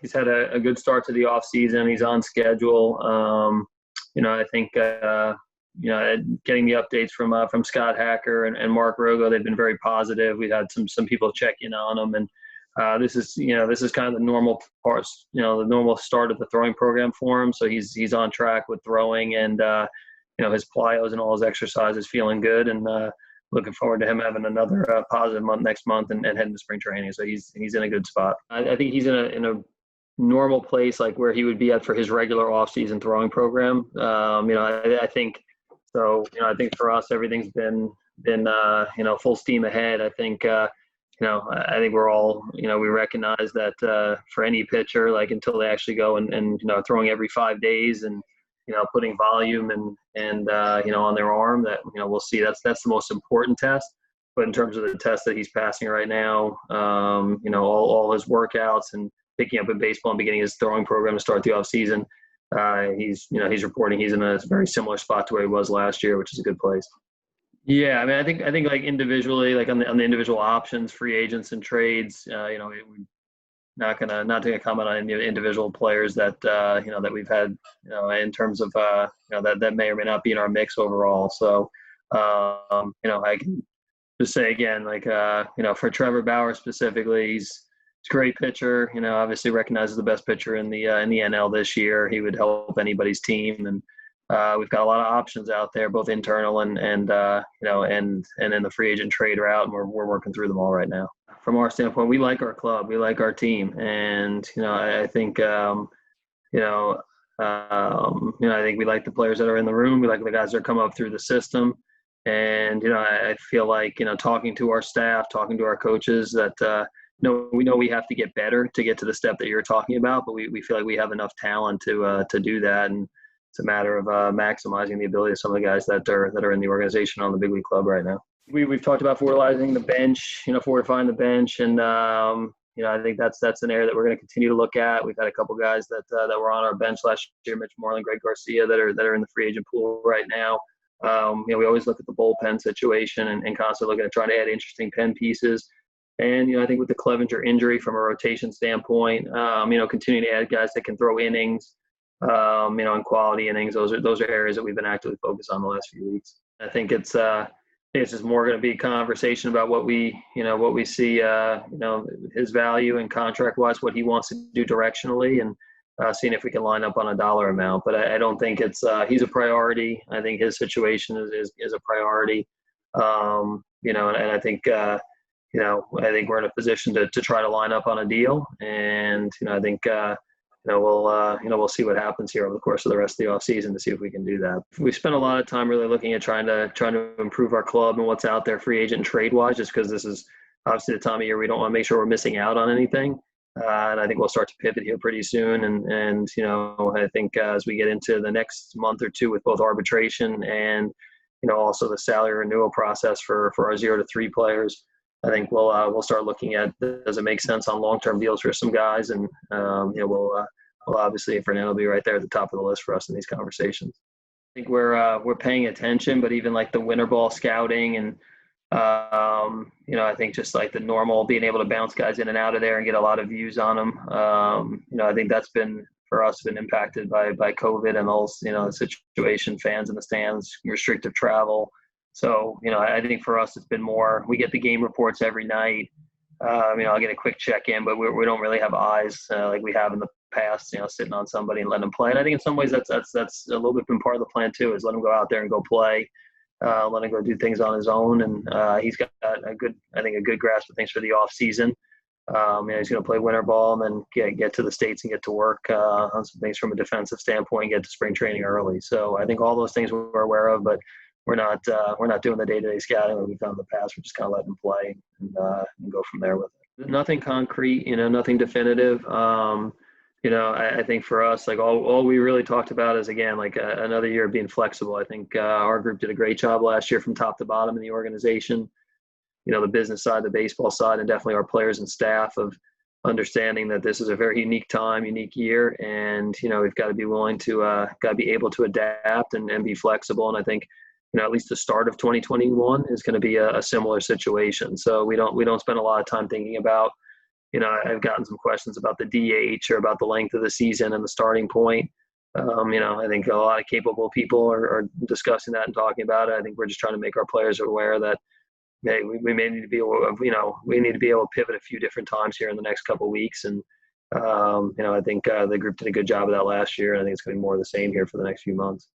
he's had a good start to the off season. He's on schedule. I think getting the updates from Scott Hacker and Mark Rogo, they've been very positive. We've had some people check in on him, and this is kind of the normal parts, the normal start of the throwing program for him. So he's on track with throwing, and his plyos and all his exercises feeling good, and looking forward to him having another positive month next month and heading to spring training. So he's in a good spot. I think he's in a normal place, like where he would be at for his regular off-season throwing program. I think so. I think for us, everything's been full steam ahead. I think I think we're all we recognize that for any pitcher, like until they actually go and throwing every 5 days and putting volume and on their arm, that we'll see. That's the most important test. But in terms of the test that he's passing right now, all his workouts and picking up in baseball and beginning his throwing program to start the off season, he's reporting he's in a very similar spot to where he was last year, which is a good place. Yeah, I mean, I think like individually, like on the individual options, free agents and trades, not gonna comment on any individual players that that we've had in terms of that may or may not be in our mix overall. So I can just say again, like for Trevor Bauer specifically, he's a great pitcher. Obviously recognized as the best pitcher in the NL this year. He would help anybody's team, and we've got a lot of options out there, both internal and in the free agent trade route, and we're working through them all right now. From our standpoint, we like our club, we like our team, and I think I think we like the players that are in the room. We like the guys that are coming up through the system, and I feel like talking to our staff, talking to our coaches, that we know we have to get better to get to the step that you're talking about, but we feel like we have enough talent to do that, and it's a matter of maximizing the ability of some of the guys that are in the organization on the big league club right now. We've talked about fortifying the bench, and I think that's an area that we're going to continue to look at. We've had a couple guys that were on our bench last year, Mitch Moreland, Greg Garcia, that are in the free agent pool right now. We always look at the bullpen situation and constantly looking at trying to add interesting pen pieces. And I think with the Clevenger injury, from a rotation standpoint, continuing to add guys that can throw innings, and quality innings. Those are areas that we've been actively focused on the last few weeks. I think it's just more going to be a conversation about what we see, his value and contract-wise, what he wants to do directionally, and seeing if we can line up on a dollar amount. But I don't think it's he's a priority. I think his situation is a priority. And I think I think we're in a position to try to line up on a deal, and I think we'll see what happens here over the course of the rest of the offseason to see if we can do that. We spent a lot of time really looking at trying to improve our club and what's out there free agent and trade-wise, just because this is obviously the time of year we don't want to make sure we're missing out on anything. And I think we'll start to pivot here pretty soon. And I think as we get into the next month or two with both arbitration and, also the salary renewal process for our 0 to 3 players, I think we'll start looking at, does it make sense on long-term deals for some guys? And, we'll obviously, Fernando will be right there at the top of the list for us in these conversations. I think we're paying attention, but even like the winter ball scouting and, I think just like the normal being able to bounce guys in and out of there and get a lot of views on them. I think that's been impacted by COVID and all, the situation, fans in the stands, restrictive travel. So, I think for us, it's been more, we get the game reports every night. I'll get a quick check-in, but we don't really have eyes like we have in the past, sitting on somebody and letting them play. And I think in some ways that's a little bit been part of the plan too, is let him go out there and go play, let him go do things on his own. And he's got a good grasp of things for the off season. He's going to play winter ball and then get to the States and get to work on some things from a defensive standpoint, get to spring training early. So I think all those things we're aware of, but we're not doing the day-to-day scouting like we've done in the past. We're just kind of letting them play and go from there with it. Nothing concrete, nothing definitive. I think for us, like all we really talked about is, again, like another year of being flexible. I think our group did a great job last year from top to bottom in the organization, the business side, the baseball side, and definitely our players and staff, of understanding that this is a very unique time, unique year. And, we've got to be willing to, got to be able to adapt and be flexible. And I think, at least the start of 2021 is going to be a similar situation. So we don't spend a lot of time thinking about, I've gotten some questions about the DH or about the length of the season and the starting point. I think a lot of capable people are discussing that and talking about it. I think we're just trying to make our players aware that, hey, we may need to be able, we need to be able to pivot a few different times here in the next couple of weeks. And, I think the group did a good job of that last year. And I think it's going to be more of the same here for the next few months.